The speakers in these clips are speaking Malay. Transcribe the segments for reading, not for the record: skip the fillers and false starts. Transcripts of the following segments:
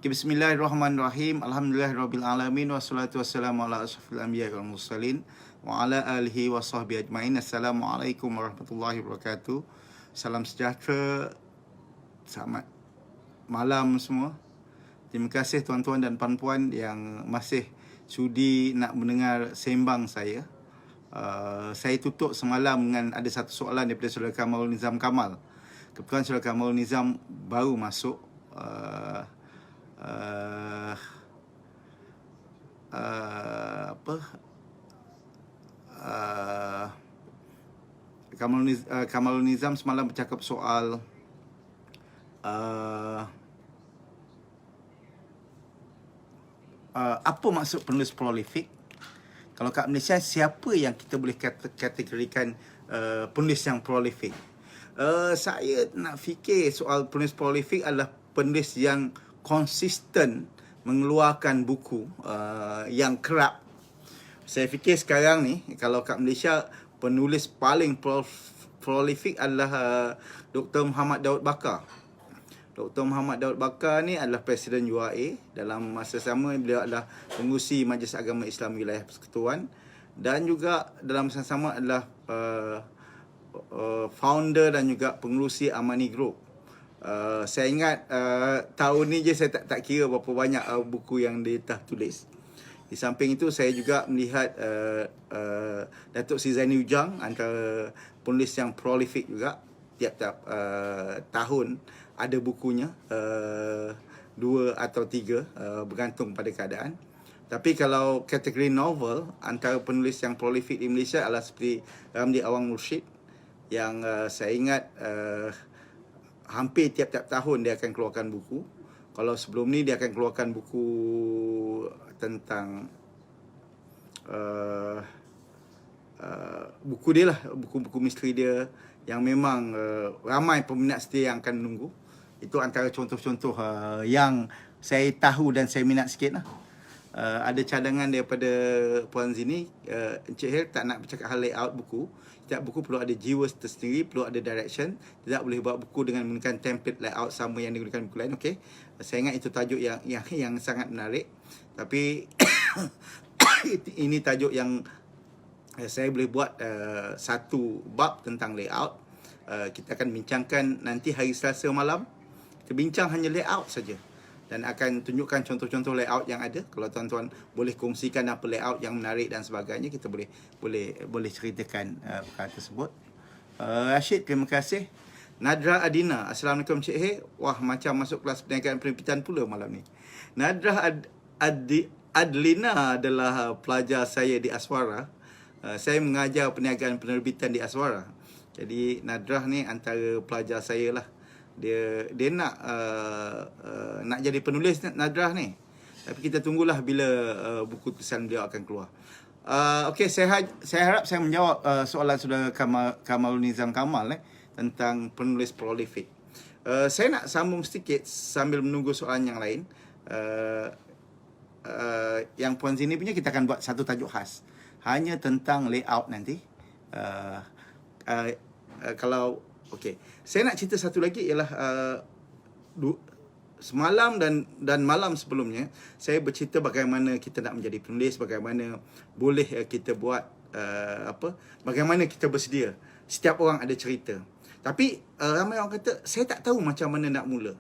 Okay, bismillahirrahmanirrahim. Alhamdulillahirabbil alamin wassalatu wassalamu ala asyrafil anbiya'i wal mursalin wa ala alihi wa sahbihi ajmain. Assalamualaikum warahmatullahi wabarakatuh. Salam sejahtera. Selamat malam semua. Terima kasih tuan-tuan dan puan-puan yang masih sudi nak mendengar sembang saya. Saya tutup semalam dengan ada satu soalan daripada Saudara Kamalul Nizam Kamal. Kebetulan Saudara Kamalul Nizam baru masuk. Kamalul Nizam semalam bercakap soal apa maksud penulis prolifik. Kalau kat Malaysia, siapa yang kita boleh kategorikan penulis yang prolifik? Saya nak fikir soal penulis prolifik adalah penulis yang konsisten mengeluarkan buku yang kerap. Saya fikir sekarang ni, kalau kat Malaysia, penulis paling prolifik adalah Dr. Muhammad Daud Bakar. Dr. Muhammad Daud Bakar ni adalah Presiden URA. Dalam masa sama, beliau adalah pengurusi Majlis Agama Islam Wilayah Persekutuan. Dan juga dalam masa sama adalah founder dan juga pengurusi Amani Group. Saya ingat tahun ni je saya tak kira berapa banyak buku yang dia telah tulis. Di samping itu, saya juga melihat Datuk Sri Zaini Ujang antara penulis yang prolifik juga. Tiap-tiap tahun ada bukunya, 2 atau 3, bergantung pada keadaan. Tapi kalau kategori novel, antara penulis yang prolifik di Malaysia adalah seperti Ramli Awang Mursyid, yang saya ingat hampir tiap-tiap tahun dia akan keluarkan buku. Kalau sebelum ni dia akan keluarkan buku tentang buku dia lah, buku-buku misteri dia yang memang ramai peminat setia yang akan menunggu. Itu antara contoh-contoh yang saya tahu dan saya minat sikit lah. Ada cadangan daripada Puan Zini, Encik Hel tak nak bercakap hal layout buku. Setiap buku perlu ada jiwa tersendiri, perlu ada direction. Tidak boleh buat buku dengan menggunakan template layout sama yang digunakan buku lain. Okey, saya ingat itu tajuk yang sangat menarik. Tapi ini tajuk yang saya boleh buat satu bab tentang layout. Kita akan bincangkan nanti hari Selasa malam. Kita bincang hanya layout saja, dan akan tunjukkan contoh-contoh layout yang ada. Kalau tuan-tuan boleh kongsikan apa layout yang menarik dan sebagainya, kita boleh ceritakan perkara tersebut. Rashid, terima kasih. Nadra Adina, Assalamualaikum Cik He. Wah, macam masuk kelas perniagaan penerbitan pula malam ni. Nadra Adlina adalah pelajar saya di Aswara. Saya mengajar perniagaan penerbitan di Aswara. Jadi Nadrah ni antara pelajar saya lah. Dia nak jadi penulis Nadrah ni. Tapi kita tunggulah bila buku tulisan dia akan keluar. Okey, saya harap saya menjawab soalan Saudara Kamalul Nizam Kamal tentang penulis prolifik. Saya nak sambung sedikit sambil menunggu soalan yang lain. Yang Puan Zini punya kita akan buat satu tajuk khas hanya tentang layout nanti. Kalau okey, saya nak cerita satu lagi ialah semalam dan malam sebelumnya saya bercerita bagaimana kita nak menjadi penulis, bagaimana boleh kita buat bagaimana kita bersedia. Setiap orang ada cerita. Tapi ramai orang kata saya tak tahu macam mana nak mula.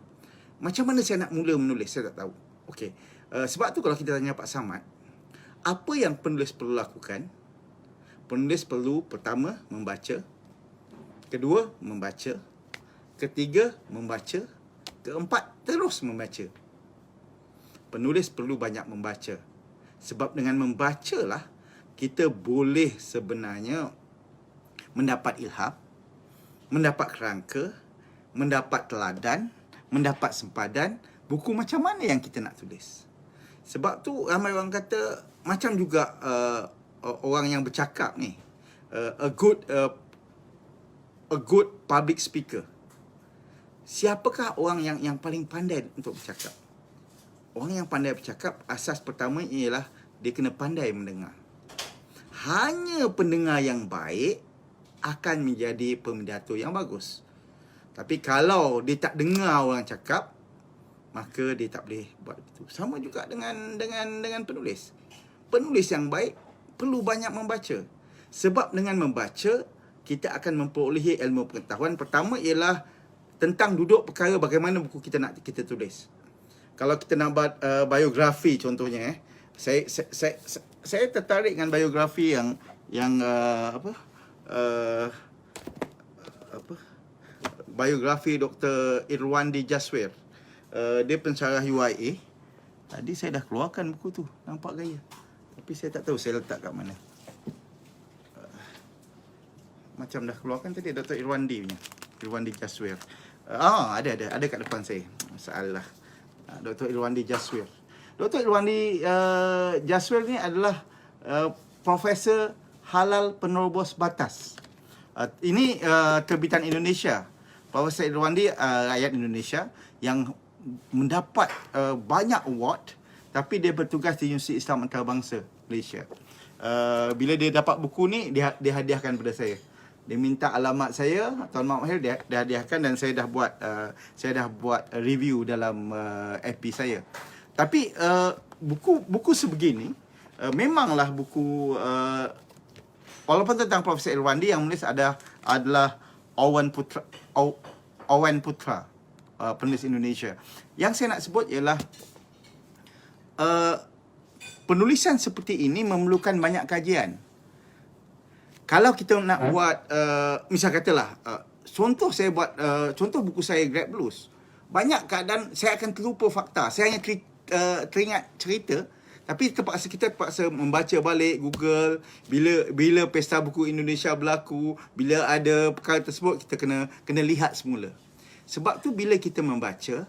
Macam mana saya nak mula menulis, saya tak tahu. Okey. Sebab tu kalau kita tanya Pak Samad, apa yang penulis perlu lakukan? Penulis perlu pertama membaca, kedua membaca, ketiga membaca, keempat terus membaca. Penulis perlu banyak membaca. Sebab dengan membacalah kita boleh sebenarnya mendapat ilham, mendapat kerangka, mendapat teladan, mendapat sempadan buku macam mana yang kita nak tulis. Sebab tu ramai orang kata, macam juga orang yang bercakap ni, a good public speaker. Siapakah orang yang paling pandai untuk bercakap? Orang yang pandai bercakap, asas pertama ialah dia kena pandai mendengar. Hanya pendengar yang baik akan menjadi pembidato yang bagus. Tapi kalau dia tak dengar orang cakap, maka dia tak boleh buat itu. Sama juga dengan penulis. Penulis yang baik perlu banyak membaca. Sebab dengan membaca, kita akan memperolehi ilmu pengetahuan. Pertama ialah tentang duduk perkara bagaimana buku kita tulis. Kalau kita nak buat biografi contohnya, saya tertarik dengan biografi yang biografi Dr. Irwandi Jaswir. Dia pensyarah UIA. Tadi saya dah keluarkan buku tu, nampak gaya. Tapi saya tak tahu saya letak kat mana. Macam dah keluarkan tadi Dr. Irwandi punya. Irwandi Jaswir. Ada kat depan saya. Masalah. Dr. Irwandi Jaswir. Dr. Irwandi Jaswir ni adalah Profesor Halal Penerobos Batas. Ini terbitan Indonesia. Profesor Irwandi rakyat Indonesia yang mendapat banyak award, tapi dia bertugas di Universiti Islam Antarabangsa Malaysia. Bila dia dapat buku ni, dia hadiahkan kepada saya. Dia minta alamat saya, Tuan Mak Mahir, dia hadiahkan, dan saya dah buat review dalam FB saya. Tapi buku sebegini memanglah buku walaupun tentang Profesor Irwandi, yang menulis adalah Owen Putra, penulis Indonesia. Yang saya nak sebut ialah penulisan seperti ini memerlukan banyak kajian. Kalau kita nak buat, misal katalah, contoh saya buat, contoh buku saya Grab Blues. Banyak keadaan saya akan terlupa fakta. Saya hanya teringat cerita, tapi kita terpaksa membaca balik Google. Bila Pesta Buku Indonesia berlaku, bila ada perkara tersebut, kita kena lihat semula. Sebab tu bila kita membaca,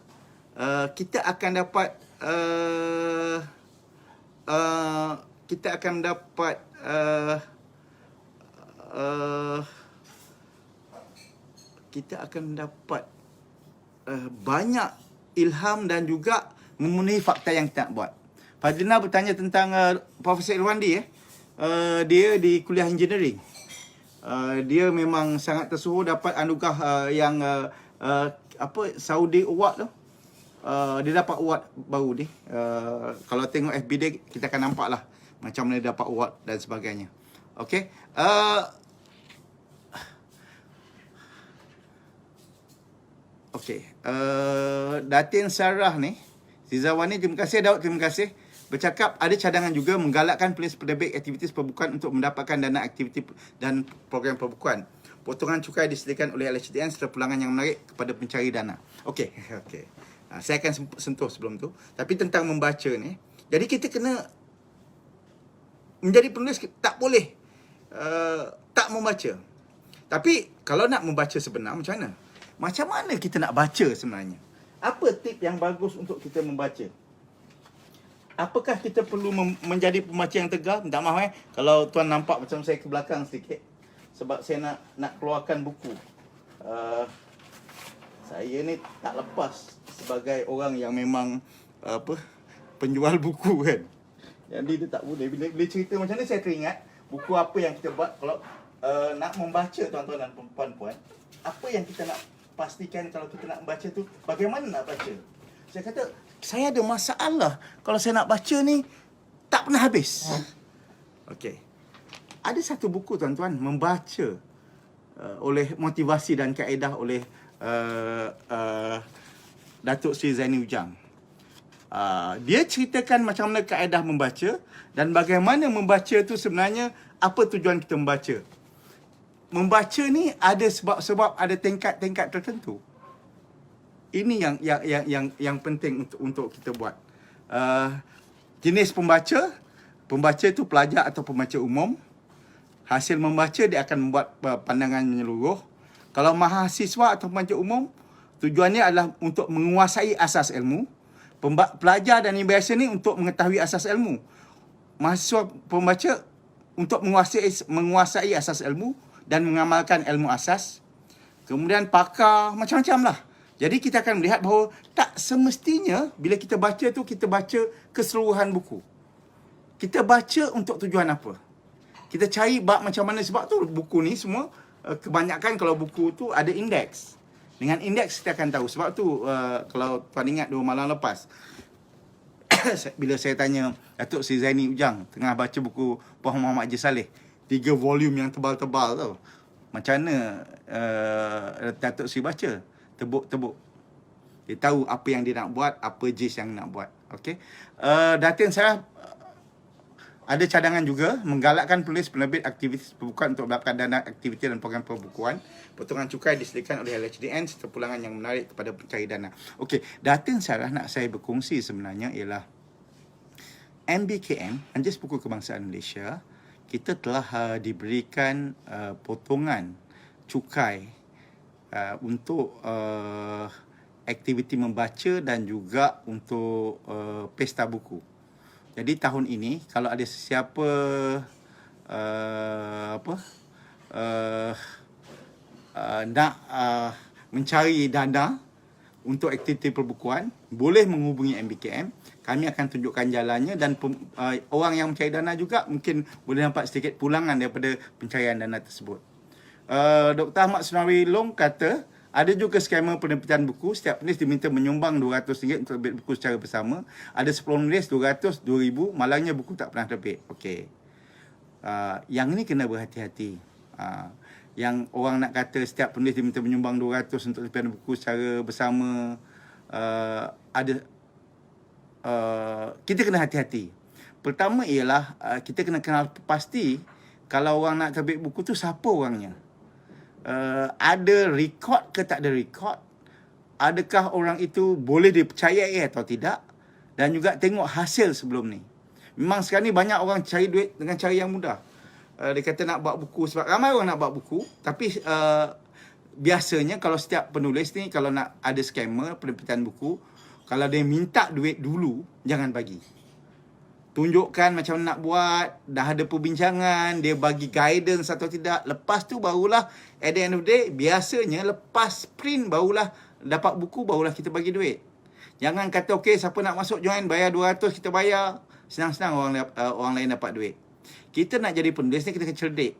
kita akan dapat banyak ilham dan juga memenuhi fakta yang kita nak buat. Fadlina bertanya tentang Profesor Irwandi. Dia di kuliah engineering. Dia memang sangat tersohor dapat anugerah yang Saudi Award tu. Dia dapat award baru ni. Kalau tengok FB dia, kita akan nampak lah macam mana dia dapat award dan sebagainya. Okey. Datin Sarah ni, Zizawani, terima kasih. Daud, terima kasih. Bercakap ada cadangan juga menggalakkan penerbit aktiviti perbukuan untuk mendapatkan dana aktiviti dan program perbukuan. Potongan cukai disediakan oleh LHDN serta pulangan yang menarik kepada pencari dana. Okey. Saya akan sentuh sebelum tu. Tapi tentang membaca ni, jadi kita kena menjadi penulis, tak boleh tak membaca. Tapi kalau nak membaca sebenar, macam mana? Macam mana kita nak baca sebenarnya? Apa tip yang bagus untuk kita membaca? Apakah kita perlu menjadi pembaca yang tegar? Minta maaf kalau tuan nampak macam saya ke belakang sedikit, sebab saya nak keluarkan buku. Saya ni tak lepas sebagai orang yang memang penjual buku kan. Jadi dia tak boleh. Bila cerita macam ni, saya teringat buku apa yang kita buat. Kalau nak membaca, tuan-tuan dan puan-puan, apa yang kita nak pastikan kalau kita nak membaca tu, bagaimana nak baca? Saya kata, saya ada masalah kalau saya nak baca ni tak pernah habis. Okey. Ada satu buku, tuan-tuan, membaca oleh motivasi dan kaedah oleh Datuk Seri Zaini Ujang. Dia ceritakan macam mana kaedah membaca dan bagaimana membaca tu sebenarnya, apa tujuan kita membaca. Membaca ni ada sebab-sebab, ada tingkat-tingkat tertentu. Ini yang penting untuk kita buat. Jenis pembaca tu pelajar atau pembaca umum. Hasil membaca dia akan membuat pandangan menyeluruh. Kalau mahasiswa atau pembaca umum, tujuannya adalah untuk menguasai asas ilmu. Pelajar dan yang biasa ni untuk mengetahui asas ilmu. Mahasiswa pembaca untuk menguasai asas ilmu dan mengamalkan ilmu asas. Kemudian pakar, macam-macam lah. Jadi kita akan melihat bahawa tak semestinya bila kita baca tu, kita baca keseluruhan buku. Kita baca untuk tujuan apa? Kita cari bab macam mana, sebab tu buku ni semua, kebanyakan kalau buku tu ada indeks. Dengan indeks kita akan tahu. Sebab tu kalau tuan ingat 2 malam lepas, bila saya tanya Datuk Seri Zaini Ujang tengah baca buku Puan Muhammad Haji Saleh, 3 volume yang tebal-tebal tau, macam mana Datuk Seri baca? Tebuk-tebuk. Dia tahu apa yang dia nak buat, apa jis yang nak buat. Okey. Datin Sarah ada cadangan juga menggalakkan penulis-penerbit aktivitas perbukuan untuk mendapatkan dana aktiviti dan program perbukuan. Potongan cukai disediakan oleh LHDN serta pulangan yang menarik kepada pencari dana. Okey, Datin Sarah nak saya berkongsi sebenarnya ialah MBKM, Majlis Buku Kebangsaan Malaysia, kita telah diberikan potongan cukai untuk aktiviti membaca dan juga untuk pesta buku. Jadi tahun ini kalau ada sesiapa nak mencari dana untuk aktiviti perbukuan, boleh menghubungi MBKM. Kami akan tunjukkan jalannya dan orang yang mencari dana juga mungkin boleh dapat sedikit pulangan daripada pencarian dana tersebut. Dr. Ahmad Sunari Long kata, ada juga skema penerbitan buku. Setiap penulis diminta menyumbang RM200 untuk terbit buku secara bersama. Ada 10 penulis, 200, 2,000. Malangnya buku tak pernah terbit. Okey. Yang ni kena berhati-hati. Yang orang nak kata setiap penulis diminta menyumbang 200 untuk terbitan buku secara bersama. Kita kena hati-hati. Pertama ialah kita kena kenal pasti kalau orang nak terbit buku tu siapa orangnya. Ada rekod ke tak ada rekod, adakah orang itu boleh dipercayai atau tidak, dan juga tengok hasil sebelum ni. Memang sekarang ni banyak orang cari duit dengan cara yang mudah. Dia kata nak buat buku, sebab ramai orang nak buat buku, tapi biasanya kalau setiap penulis ni kalau nak ada skema penerbitan buku, kalau dia minta duit dulu, jangan bagi. Tunjukkan macam mana nak buat, dah ada perbincangan, dia bagi guidance atau tidak. Lepas tu barulah, at the end of the day, biasanya lepas print barulah dapat buku, barulah kita bagi duit. Jangan kata, okey, siapa nak masuk join, bayar 200, kita bayar. Senang-senang orang lain dapat duit. Kita nak jadi penulis ni, kita kena cerdik.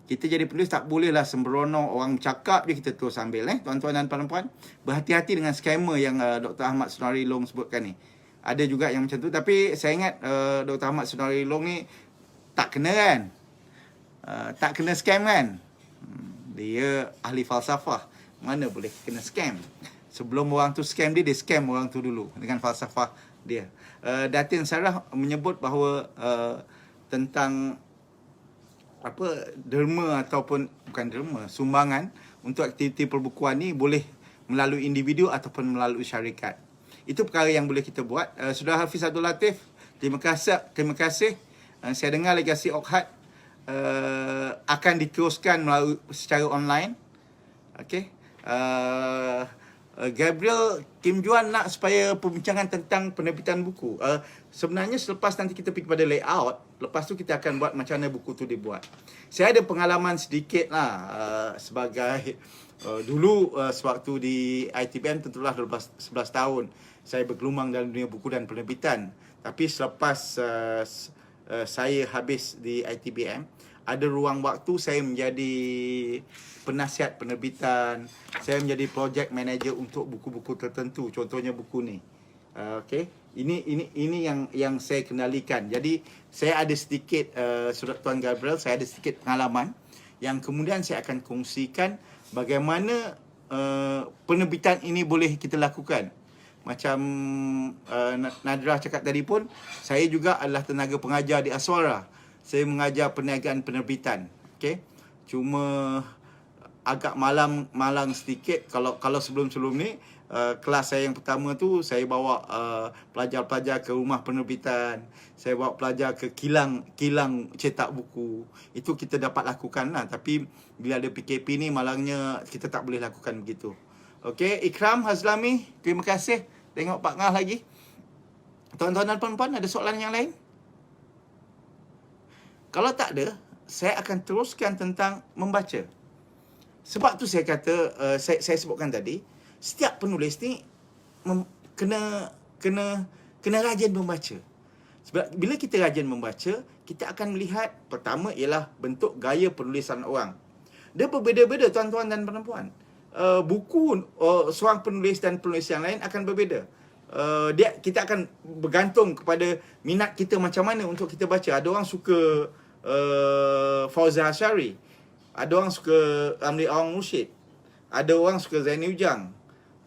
Kita jadi penulis tak bolehlah sembrono, orang cakap je kita terus ambil. Tuan-tuan dan puan-puan, berhati-hati dengan skema yang Dr. Ahmad Sunari Long sebutkan ni. Ada juga yang macam tu, tapi saya ingat Dr. Ahmad Sunari Long ni tak kena kan, tak kena scam kan. Dia ahli falsafah, mana boleh kena scam. Sebelum orang tu scam dia scam orang tu dulu dengan falsafah dia. Datin Sarah menyebut bahawa tentang derma ataupun bukan derma, sumbangan untuk aktiviti perbukuan ni boleh melalui individu ataupun melalui syarikat. Itu perkara yang boleh kita buat. Saudara Hafiz Abdul Latif, terima kasih. Saya dengar legasi Okhad akan diteruskan melalui secara online. Okey. Gabriel Kim Juan nak supaya perbincangan tentang penerbitan buku. Sebenarnya selepas nanti kita pergi kepada layout, lepas tu kita akan buat macam mana buku tu dibuat. Saya ada pengalaman sedikit lah sebagai dulu sewaktu di ITBM, tentulah 11 tahun saya bergelumang dalam dunia buku dan penerbitan. Tapi selepas saya habis di ITBM, ada ruang waktu saya menjadi penasihat penerbitan, saya menjadi project manager untuk buku-buku tertentu, contohnya buku ni. Okey, ini yang saya kendalikan. Jadi saya ada sedikit Surat Tuan Gabriel, saya ada sedikit pengalaman yang kemudian saya akan kongsikan bagaimana penerbitan ini boleh kita lakukan. Macam Nadrah cakap tadi pun, saya juga adalah tenaga pengajar di Aswara. Saya mengajar perniagaan penerbitan. Okey. Cuma agak malang sedikit kalau sebelum-sebelum ni kelas saya yang pertama tu saya bawa pelajar-pelajar ke rumah penerbitan, saya bawa pelajar ke kilang cetak buku. Itu kita dapat lakukan lah, tapi bila ada PKP ni malangnya kita tak boleh lakukan begitu. Okey, Ikram Hazlami, terima kasih. Tengok Pak Ngah lagi. Tuan-tuan dan puan-puan, ada soalan yang lain? Kalau tak ada, saya akan teruskan tentang membaca. Sebab tu saya kata, saya sebutkan tadi, setiap penulis ni kena rajin membaca. Sebab bila kita rajin membaca, kita akan melihat, pertama ialah bentuk gaya penulisan orang. Dia berbeza-beza, tuan-tuan dan puan-puan. buku seorang penulis dan penulis yang lain akan berbeza. Kita akan bergantung kepada minat kita macam mana untuk kita baca. Ada orang suka Fauzan Asyari, ada orang suka Amri Awang Mushid, ada orang suka Zaini Ujang,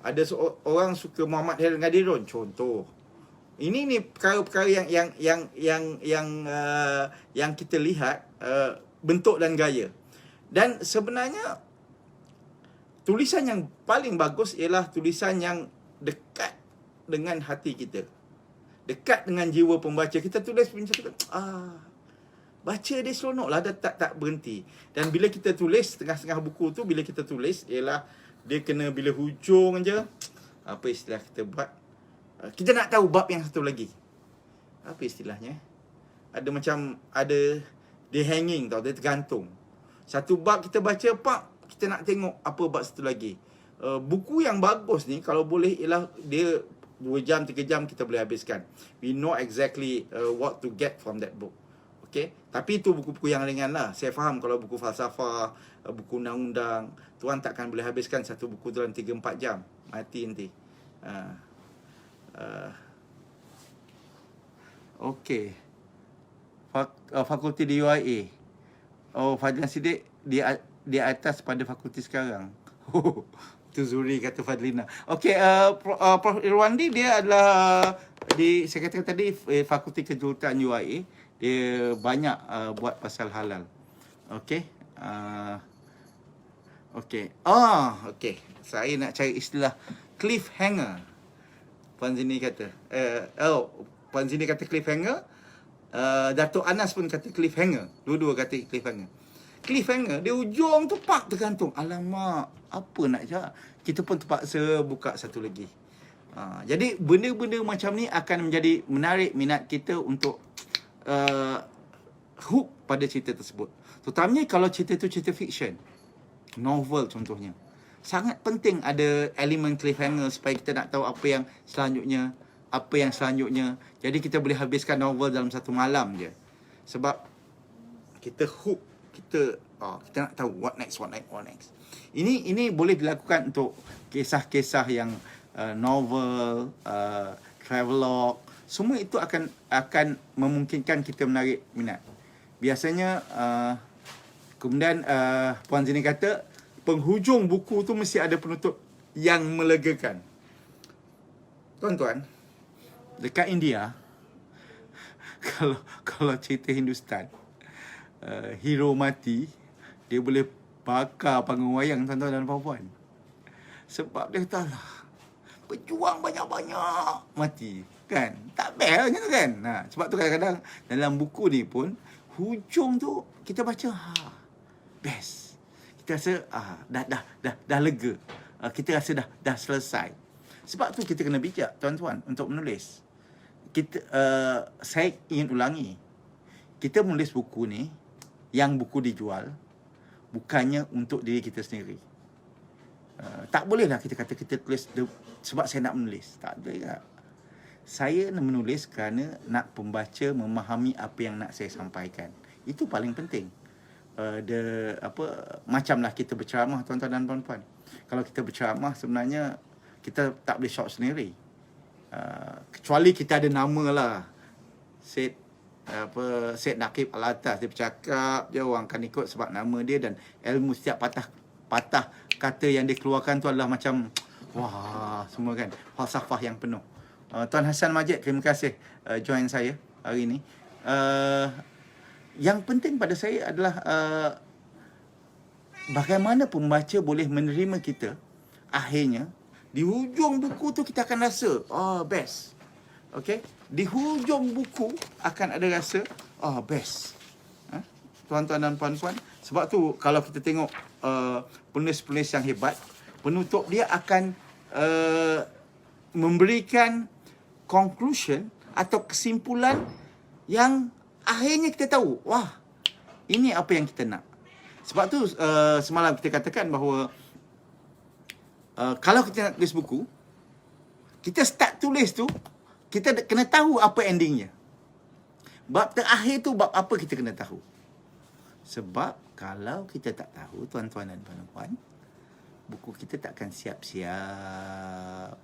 ada orang suka Muhammad Helen Gadirun, contoh. Ini ni perkara-perkara yang kita lihat bentuk dan gaya. Dan sebenarnya tulisan yang paling bagus ialah tulisan yang dekat dengan hati kita, dekat dengan jiwa pembaca. Kita tulis macam baca dia seronok lah, dia tak berhenti. Dan bila kita tulis setengah-setengah buku tu, bila kita tulis ialah dia kena bila hujung je, apa istilah kita buat, kita nak tahu bab yang satu lagi, apa istilahnya, ada dia hanging tau, dia tergantung. Satu bab kita baca, kita nak tengok apa bab satu lagi. Buku yang bagus ni kalau boleh ialah dia 2 jam 3 jam kita boleh habiskan. We know exactly what to get from that book. Okay? Tapi itu buku-buku yang ringan lah. Saya faham kalau buku falsafah, buku undang-undang, tuan takkan boleh habiskan satu buku dalam 3-4 jam. Mati nanti. Okay. Fakulti di UIA. Oh, Fadlan Siddiq di atas pada fakulti sekarang. Itu Zuri kata Fadlina. Okey, Prof Irwandi dia adalah saya katakan tadi Fakulti Kejuruteraan UIA. Dia banyak buat pasal halal. Okey. Okey. Okey. Saya nak cari istilah cliffhanger. Puan Zini kata. Puan Zini kata cliffhanger. Datuk Anas pun kata cliffhanger. Dua-dua kata cliffhanger. Cliffhanger, dia ujung tu tergantung. Alamak, apa nak cakap? Kita pun terpaksa buka satu lagi. Jadi benda-benda macam ni akan menjadi menarik minat kita untuk hook pada cerita tersebut. Terutamanya kalau cerita tu cerita fiction, novel contohnya. Sangat penting ada elemen cliffhanger supaya kita nak tahu apa yang selanjutnya. Jadi kita boleh habiskan novel dalam satu malam je. Sebab kita hook, kita nak tahu what next. Ini boleh dilakukan untuk kisah-kisah yang novel, travelog, semua itu akan memungkinkan kita menarik minat. Biasanya kemudian Puan Zini kata penghujung buku tu mesti ada penutup yang melegakan. Tuan-tuan, dekat India kalau cerita Hindustan, hero mati, dia boleh bakar panggung wayang, tuan-tuan dan puan-puan. Sebab dia kata lah, pejuang banyak-banyak mati. Kan? Tak best lah macam tu kan? Sebab tu kadang-kadang dalam buku ni pun, hujung tu kita baca, best. Kita rasa dah lega. Kita rasa dah selesai. Sebab tu kita kena bijak, tuan-tuan, untuk menulis. Saya ingin ulangi. Kita menulis buku ni, yang buku dijual, bukannya untuk diri kita sendiri. Tak bolehlah kita kata kita tulis sebab saya nak menulis. Tak boleh tak. Saya menulis kerana nak pembaca memahami apa yang nak saya sampaikan. Itu paling penting. Macamlah kita berceramah, tuan-tuan dan puan-puan. Kalau kita berceramah, sebenarnya kita tak boleh shout sendiri. Kecuali kita ada nama lah. Syed Naqib Al-Atas, dia bercakap, dia orang akan ikut sebab nama dia, dan ilmu setiap patah kata yang dia keluarkan tu adalah macam wah, semua kan, falsafah yang penuh. Tuan Hassan Majid, terima kasih join saya hari ini. Yang penting pada saya adalah bagaimana pembaca boleh menerima kita. Akhirnya di hujung buku tu kita akan rasa best. Okey, di hujung buku akan ada rasa best. Tuan-tuan dan puan-puan, sebab tu kalau kita tengok penulis-penulis yang hebat, penutup dia akan memberikan conclusion atau kesimpulan yang akhirnya kita tahu, wah, ini apa yang kita nak. Sebab tu semalam kita katakan bahawa kalau kita nak tulis buku, kita start tulis tu, kita kena tahu apa endingnya. Bab terakhir tu bab apa kita kena tahu. Sebab kalau kita tak tahu, tuan-tuan dan puan-puan, buku kita takkan siap-siap.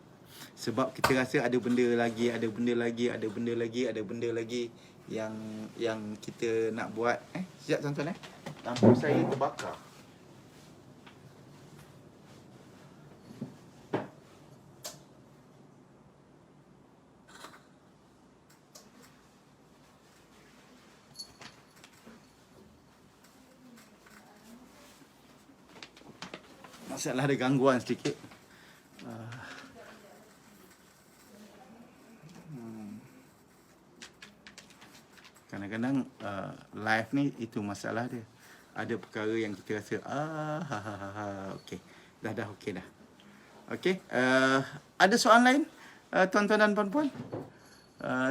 Sebab kita rasa ada benda lagi yang kita nak buat. Sekejap tuan-tuan lampu saya terbakar. Masalah ada gangguan sedikit. Kadang-kadang live ni itu masalah dia. Ada perkara yang kita rasa okey. Dah okey dah. Okey, ada soalan lain tuan-tuan dan puan-puan?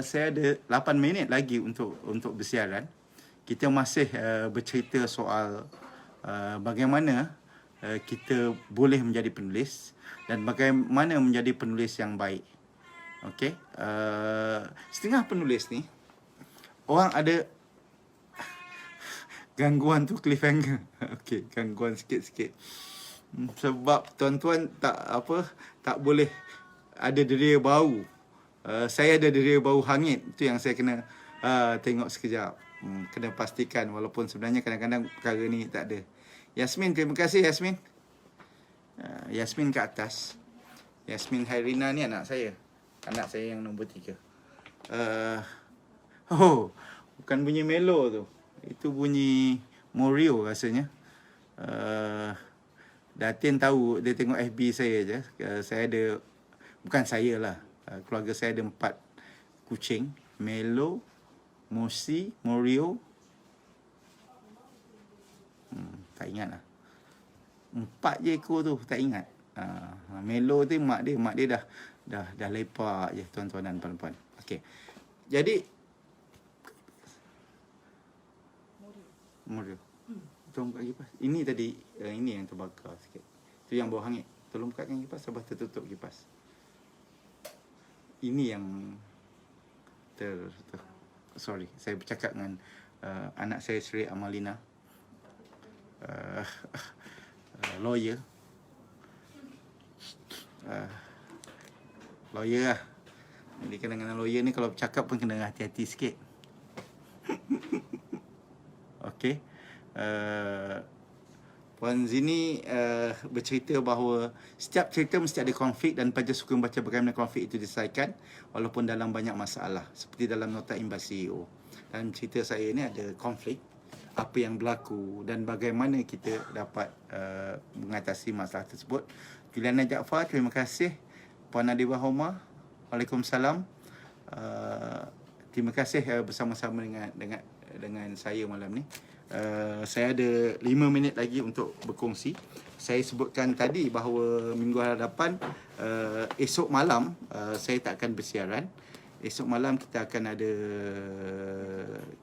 Saya ada 8 minit lagi untuk bersiaran. Kita masih bercerita soal bagaimana kita boleh menjadi penulis dan bagaimana menjadi penulis yang baik. Okey, setengah penulis ni orang ada gangguan tu cliffhanger. Okey, gangguan sikit-sikit. Sebab tuan-tuan tak boleh ada deria bau. Saya ada deria bau hangit. Itu yang saya kena tengok sekejap. Kena pastikan walaupun sebenarnya kadang-kadang perkara ni tak ada. Yasmin, terima kasih Yasmin. Yasmin kat atas. Yasmin Hairina ni anak saya. Anak saya yang nombor 3. Bukan bunyi Melo tu. Itu bunyi Morio rasanya. Datin tahu, dia tengok FB saya je. Saya ada, bukan saya lah. Keluarga saya ada 4 kucing. Melo, Mosi, Morio. Tak ingat lah. 4 je ekor tu, tak ingat. Melo tu mak dia dah lepak je tuan-tuan dan puan-puan. Okey. Jadi Morio. Tolong buka kipas. Ini tadi ini yang terbakar sikit. Itu yang bau hangit. Tolong bukakan kipas sebab tertutup kipas. Ini yang sorry, saya bercakap dengan anak saya Sri Amalina. Lawyer lah. Jadi kadang-kadang lawyer ni kalau bercakap pun kena hati-hati sikit. Okey. Puan Zini bercerita bahawa setiap cerita mesti ada konflik dan pelajar suka membaca bagaimana konflik itu diselesaikan walaupun dalam banyak masalah. Seperti dalam nota imbas CEO. Dalam cerita saya ni ada konflik, apa yang berlaku dan bagaimana kita dapat mengatasi masalah tersebut. Juliana Jaafar, terima kasih. Puan Nadibah Homa, Waalaikumsalam. Terima kasih bersama-sama dengan saya malam ni. Saya ada 5 minit lagi untuk berkongsi. Saya sebutkan tadi bahawa minggu hadapan esok malam saya tak akan bersiaran. Esok malam kita akan ada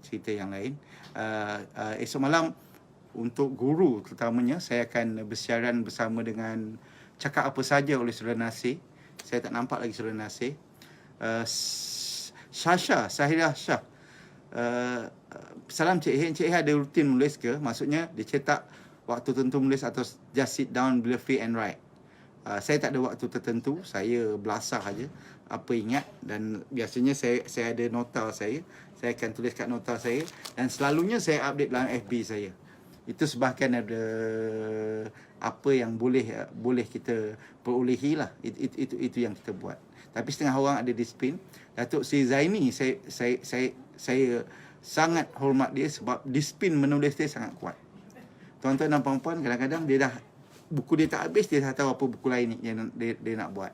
cerita yang lain. Esok malam untuk guru terutamanya saya akan bersiaran bersama dengan Cakap Apa Saja oleh Saudara Nasir. Saya tak nampak lagi Saudara Nasir. Sahirah Shah. Salam Cik Hei. Cik Hei ada rutin menulis ke? Maksudnya dia cetak waktu tertentu menulis atau just sit down bila free and write? Saya tak ada waktu tertentu. Saya belasah saja apa ingat dan biasanya saya ada nota saya akan tulis kat nota saya dan selalunya saya update dalam FB saya. Itu sebahagian ada apa yang boleh kita perolehi lah. Itu yang kita buat. Tapi setengah orang ada disiplin. Datuk Sri Zaini saya sangat hormat dia sebab disiplin menulis dia sangat kuat. Tuan-tuan dan puan-puan, kadang-kadang dia dah buku dia tak habis, dia dah tahu apa buku lain yang dia nak buat.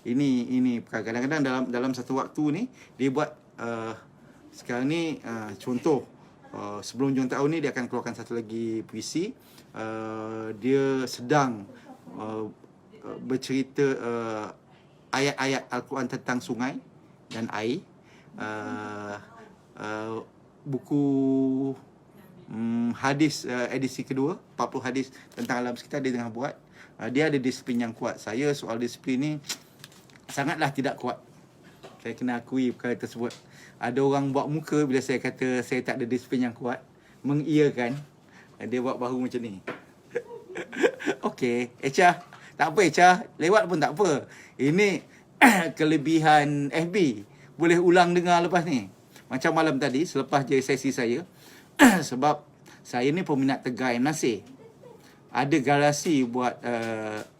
Ini kadang-kadang dalam satu waktu ni dia buat sekarang ni contoh sebelum hujung tahun ni dia akan keluarkan satu lagi puisi. Dia sedang bercerita ayat-ayat Al-Quran tentang sungai dan air. Buku hadis edisi kedua, 40 hadis tentang alam sekitar dia tengah buat. Dia ada disiplin yang kuat. Saya soal disiplin ni sangatlah tidak kuat. Saya kena akui perkara tersebut. Ada orang buat muka bila saya kata saya tak ada disiplin yang kuat, mengiyakan. Dia buat bahu macam ni. Okey, Echa. Tak apa Echa, lewat pun tak apa. Ini kelebihan FB. Boleh ulang dengar lepas ni. Macam malam tadi, selepas je sesi saya. Sebab saya ni peminat Tegar M. Nasir. Ada garasi buat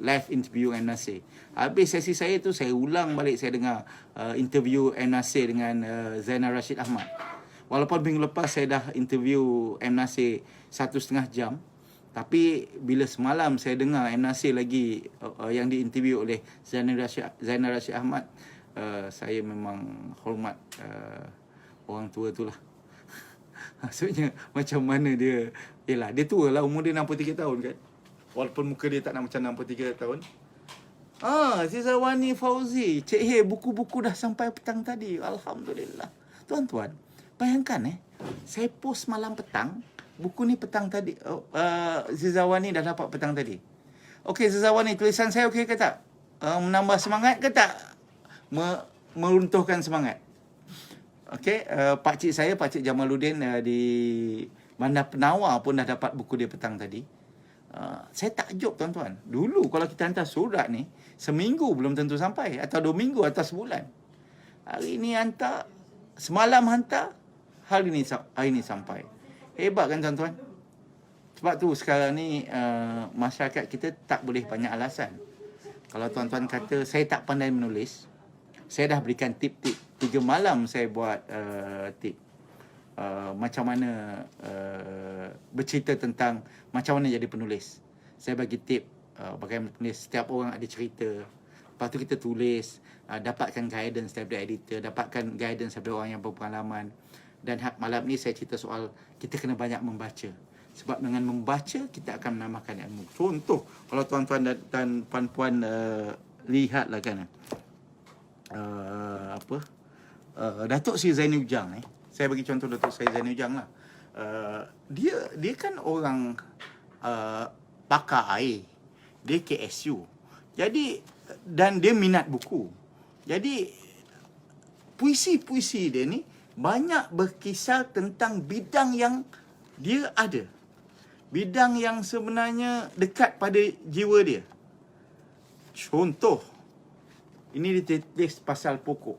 live interview M. Nasir. Habis sesi saya tu, saya ulang balik, saya dengar interview M. Nasir dengan Zainal Rashid Ahmad. Walaupun minggu lepas saya dah interview M. Nasir 1,5 jam. Tapi bila semalam saya dengar M. Nasir lagi yang diinterview oleh Zainal Rashid Ahmad, saya memang hormat orang tua tu lah. Maksudnya macam mana dia, yelah dia tua lah, umur dia 63 tahun kan. Walaupun muka dia tak nak macam 63 tahun. Zizawani Fauzi, Cik He, buku-buku dah sampai petang tadi. Alhamdulillah. Tuan-tuan, bayangkan saya post malam petang, buku ni petang tadi. Zizawani dah dapat petang tadi. Okey Zizawani, tulisan saya okey ke tak? Menambah semangat ke tak? Meruntuhkan semangat. Okey, Pak Cik saya, Pak Cik Jamaluddin di Bandar Penawar pun dah dapat buku dia petang tadi. Saya takjub tuan-tuan. Dulu kalau kita hantar surat ni, seminggu belum tentu sampai. Atau 2 minggu atau sebulan. Hari ni hantar, semalam hantar, hari ni sampai. Hebat kan tuan-tuan? Sebab tu sekarang ni masyarakat kita tak boleh banyak alasan. Kalau tuan-tuan kata saya tak pandai menulis, saya dah berikan tip-tip. 3 malam saya buat tip. Macam mana bercerita tentang macam mana jadi penulis. Saya bagi tip bagaimana penulis. Setiap orang ada cerita. Lepas tu kita tulis, dapatkan guidance daripada editor, dapatkan guidance daripada orang yang berpengalaman. Dan malam ni saya cerita soal kita kena banyak membaca. Sebab dengan membaca kita akan menambahkan ilmu. Contoh, kalau tuan-tuan dan puan-puan lihatlah kan, Datuk Seri Zaini Ujang saya bagi contoh Datuk Seri Zaini Ujang lah. Dia kan orang pakar air. Dia KSU. Jadi, dan dia minat buku. Jadi puisi-puisi dia ni banyak berkisar tentang bidang yang dia ada. Bidang yang sebenarnya dekat pada jiwa dia. Contoh, ini ditulis pasal pokok.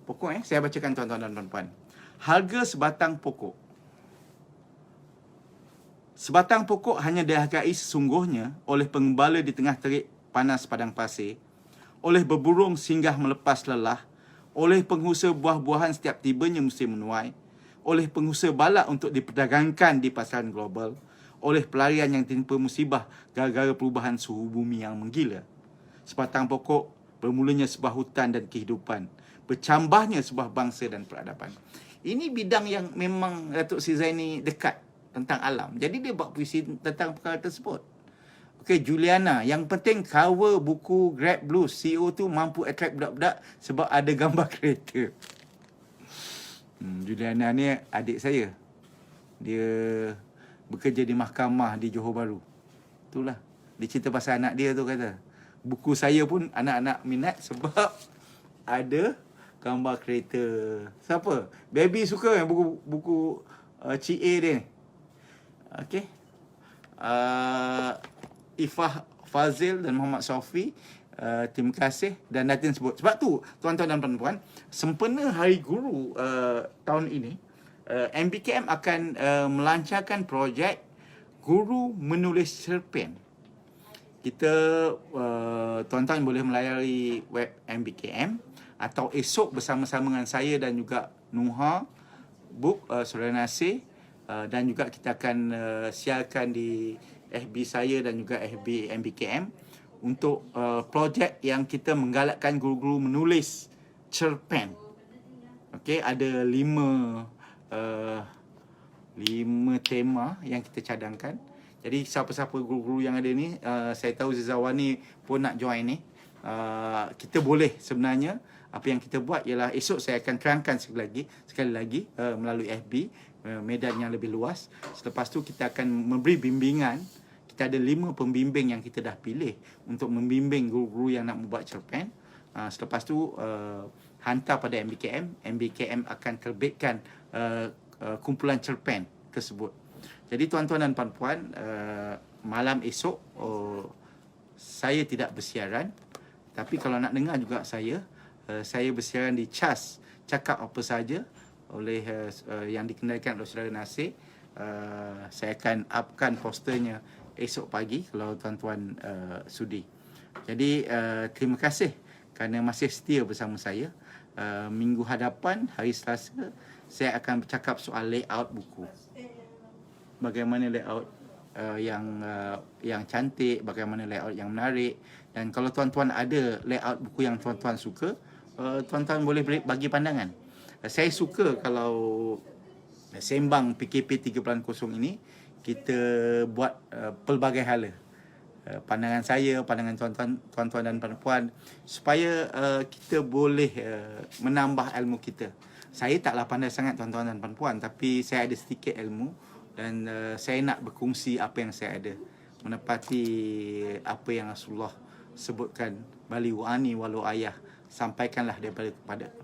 Pokok saya bacakan tuan-tuan dan puan-puan. Harga sebatang pokok. Sebatang pokok hanya dihargai sesungguhnya oleh pengembala di tengah terik panas padang pasir, oleh berburung singgah melepas lelah, oleh pengusaha buah-buahan setiap tibanya musim menuai, oleh pengusaha balak untuk diperdagangkan di pasaran global, oleh pelarian yang timpa musibah gara-gara perubahan suhu bumi yang menggila. Sebatang pokok bermulanya sebuah hutan dan kehidupan, bercambahnya sebuah bangsa dan peradaban. Ini bidang yang memang Datuk Seri Zaini dekat tentang alam. Jadi dia buat puisi tentang perkara tersebut. Okey, Juliana, yang penting cover buku Grab Blues CEO tu mampu attract budak-budak sebab ada gambar kereta. Juliana ni adik saya. Dia bekerja di mahkamah di Johor Bahru. Itulah. Dia cerita pasal anak dia tu kata. Buku saya pun anak-anak minat sebab ada gambar kereta. Siapa? Baby suka yang buku Cik A dia ni. Okey. Ifah Fazil dan Muhammad Sofi, terima kasih dan Datin sebut. Sebab tu tuan-tuan dan puan-puan, sempena Hari Guru tahun ini, MBKM akan melancarkan projek Guru Menulis Cerpen. Kita tuan-tuan boleh melayari web MBKM atau esok bersama-sama dengan saya dan juga Nuha Book Saudara Nasir, dan juga kita akan siarkan di FB saya dan juga FB MBKM untuk projek yang kita menggalakkan guru-guru menulis cerpen. Okey, ada 5 tema yang kita cadangkan. Jadi siapa-siapa guru-guru yang ada ni, saya tahu Zizawani pun nak join ni. Kita boleh sebenarnya, apa yang kita buat ialah esok saya akan terangkan sekali lagi melalui FB, medan yang lebih luas. Selepas tu kita akan memberi bimbingan. Kita ada 5 pembimbing yang kita dah pilih untuk membimbing guru-guru yang nak membuat cerpen. Selepas tu hantar pada MBKM. MBKM akan terbitkan kumpulan cerpen tersebut. Jadi tuan-tuan dan puan-puan, malam esok saya tidak bersiaran. Tapi kalau nak dengar juga saya bersiaran di CHAS, cakap apa saja oleh yang dikendalikan oleh Saudara Nasir. Saya akan upkan posternya esok pagi kalau tuan-tuan sudi. Jadi terima kasih kerana masih setia bersama saya. Minggu hadapan, hari Selasa, saya akan bercakap soal layout buku. Bagaimana layout yang cantik, bagaimana layout yang menarik. Dan kalau tuan-tuan ada layout buku yang tuan-tuan suka, tuan-tuan boleh bagi pandangan. Saya suka kalau sembang PKP 3.0 ini kita buat pelbagai hala. Pandangan saya, pandangan tuan-tuan dan puan-puan, supaya kita boleh menambah ilmu kita. Saya taklah pandai sangat tuan-tuan dan puan-puan, tapi saya ada sedikit ilmu dan saya nak berkongsi apa yang saya ada, menepati apa yang Rasulullah sebutkan, baligu ani walau ayah, sampaikanlah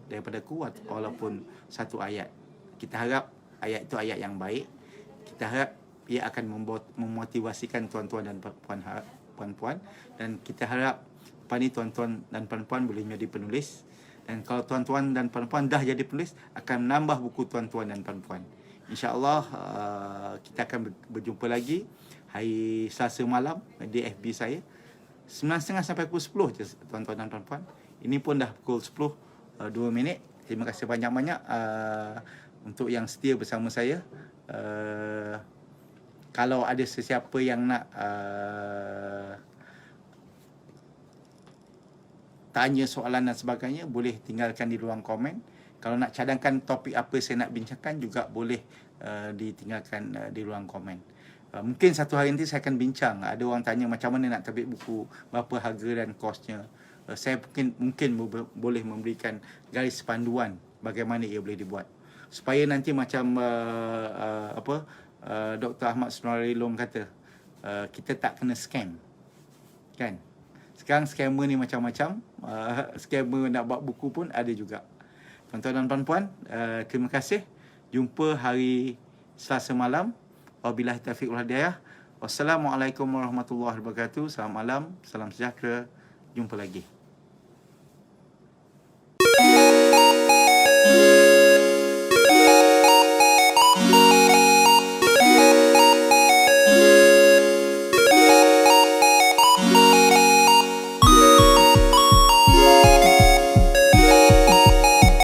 daripadaku walaupun satu ayat. Kita harap ayat itu ayat yang baik. Kita harap ia akan memotivasikan tuan-tuan dan puan-puan, dan kita harap pani tuan-tuan dan puan-puan boleh menjadi penulis. Dan kalau tuan-tuan dan puan-puan dah jadi penulis, akan menambah buku tuan-tuan dan puan-puan. InsyaAllah kita akan berjumpa lagi hari Selasa malam di FB saya 9.30 sampai pukul 10 je tuan-tuan dan puan-puan. Ini pun dah pukul 10 2 minit. Terima kasih banyak-banyak untuk yang setia bersama saya. Kalau ada sesiapa yang nak tanya soalan dan sebagainya, boleh tinggalkan di ruang komen. Kalau nak cadangkan topik apa saya nak bincangkan juga boleh ditinggalkan di ruang komen. Mungkin satu hari nanti saya akan bincang. Ada orang tanya macam mana nak terbit buku, berapa harga dan kosnya. Saya mungkin boleh memberikan garis panduan bagaimana ia boleh dibuat, supaya nanti macam Dr. Ahmad Sunari Long kata, kita tak kena scam, kan? Sekarang scammer ni macam-macam. Scammer nak buat buku pun ada juga. Tuan-tuan dan puan-puan, terima kasih. Jumpa hari Selasa malam. Wabillahi taufiq wal hidayah. Wassalamualaikum warahmatullahi wabarakatuh. Selamat malam, salam sejahtera. Jumpa lagi.